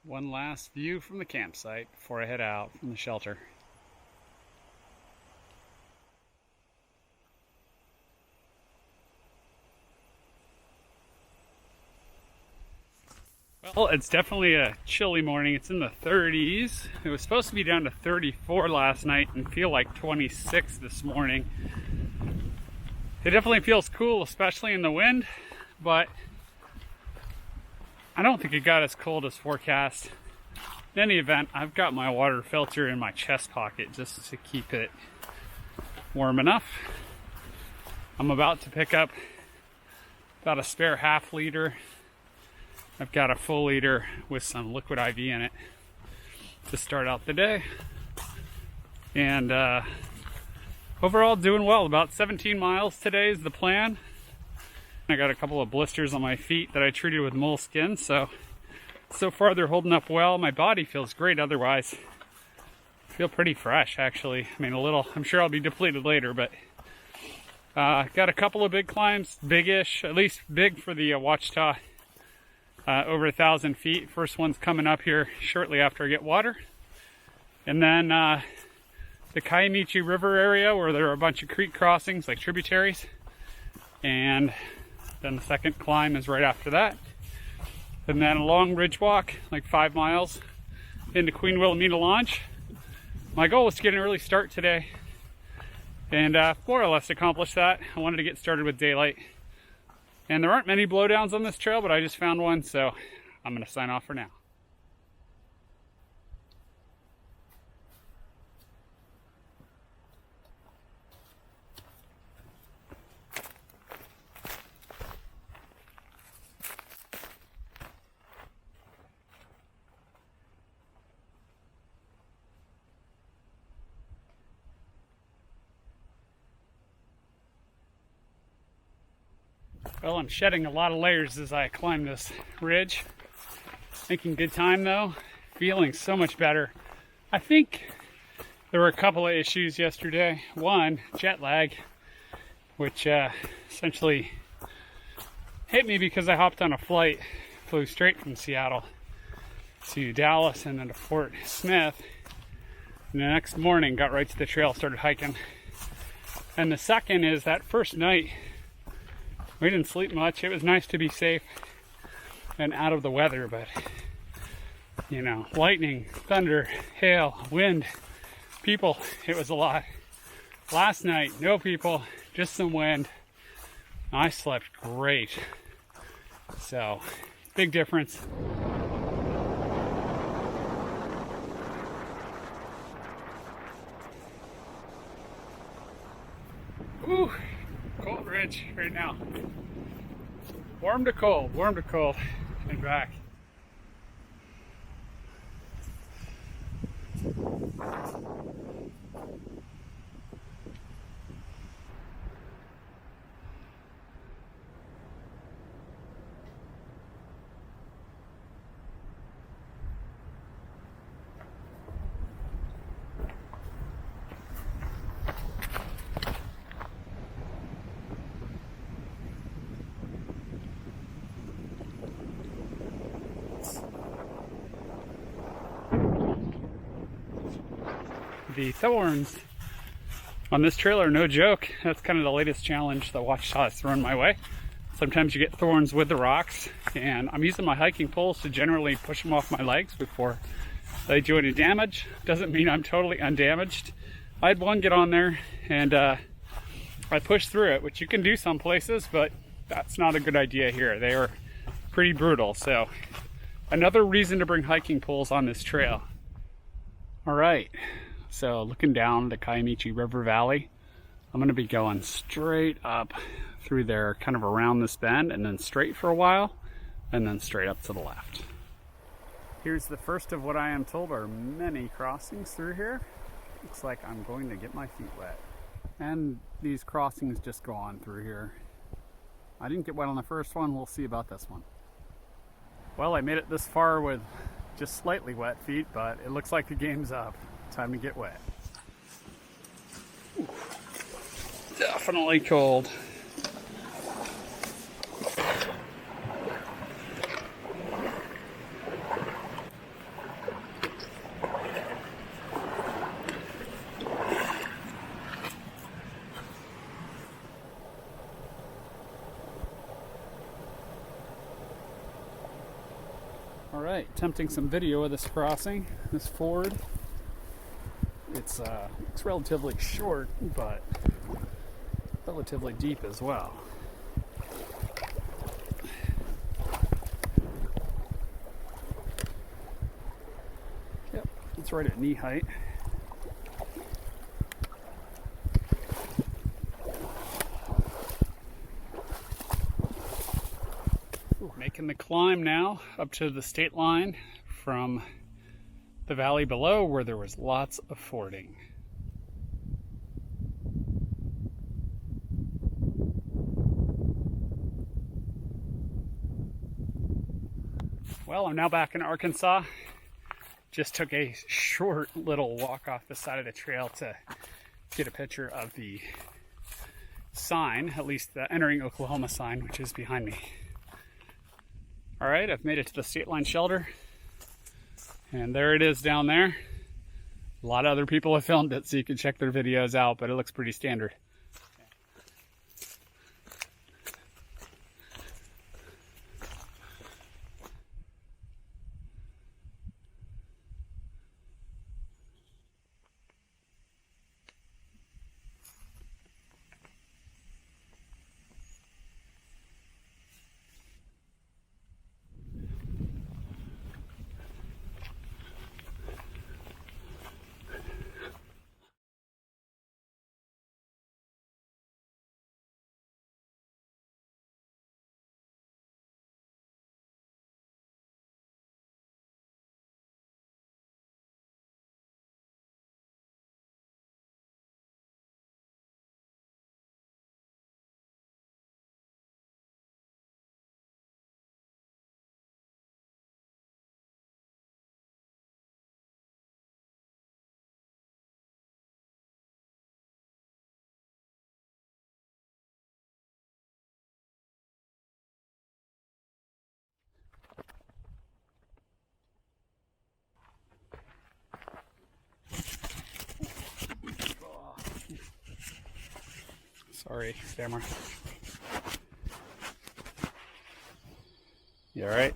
One last view from the campsite before I head out from the shelter. Well, it's definitely a chilly morning. It's in the 30s. It was supposed to be down to 34 last night and feel like 26 this morning. It definitely feels cool, especially in the wind, but I don't think it got as cold as forecast. In any event, I've got my water filter in my chest pocket just to keep it warm enough. I'm about to pick up about a spare half liter. I've got a full liter with some liquid IV in it to start out the day. And overall doing well. About 17 miles today is the plan. I got a couple of blisters on my feet that I treated with moleskin, so far they're holding up well. My body feels great otherwise. I feel pretty fresh actually. I mean, a little, I'm sure I'll be depleted later, but got a couple of big climbs, big-ish, at least big for the Ouachita, over 1,000 feet. First one's coming up here shortly after I get water. And then the Kiamichi River area where there are a bunch of creek crossings, like tributaries. And then the second climb is right after that. And then a long ridge walk, like 5 miles, into Queen Wilhelmina Launch. My goal was to get an early start today, and more or less accomplished that. I wanted to get started with daylight. And there aren't many blowdowns on this trail, but I just found one, so I'm going to sign off for now. Well, I'm shedding a lot of layers as I climb this ridge. Making good time though, feeling so much better. I think there were a couple of issues yesterday. One, jet lag, which essentially hit me because I hopped on a flight, flew straight from Seattle to Dallas and then to Fort Smith. And the next morning, got right to the trail, started hiking. And the second is that first night, we didn't sleep much. It was nice to be safe and out of the weather, but you know, lightning, thunder, hail, wind, people, it was a lot. Last night, no people, just some wind. I slept great. So, big difference. Ooh. Cold ridge right now. Warm to cold, and back. The thorns on this trail are no joke. That's kind of the latest challenge that Ouachita has thrown my way. Sometimes you get thorns with the rocks, and I'm using my hiking poles to generally push them off my legs before they do any damage. Doesn't mean I'm totally undamaged. I had one get on there, and I pushed through it, which you can do some places, but that's not a good idea here. They are pretty brutal, so another reason to bring hiking poles on this trail. All right. So looking down the Kiamichi River Valley, I'm going to be going straight up through there, kind of around this bend, and then straight for a while, and then straight up to the left. Here's the first of what I am told are many crossings through here. Looks like I'm going to get my feet wet. And these crossings just go on through here. I didn't get wet on the first one, we'll see about this one. Well, I made it this far with just slightly wet feet, but it looks like the game's up. Time to get wet. Ooh, definitely cold. Alright, attempting some video of this crossing, this ford. It's relatively short, but relatively deep as well. Yep, it's right at knee height. Making the climb now up to the state line from the valley below where there was lots of fording. Well, I'm now back in Arkansas. Just took a short little walk off the side of the trail to get a picture of the sign, at least the entering Oklahoma sign, which is behind me. Alright, I've made it to the state line shelter. And there it is down there. A lot of other people have filmed it, so you can check their videos out, but it looks pretty standard. Sorry, camera. You alright?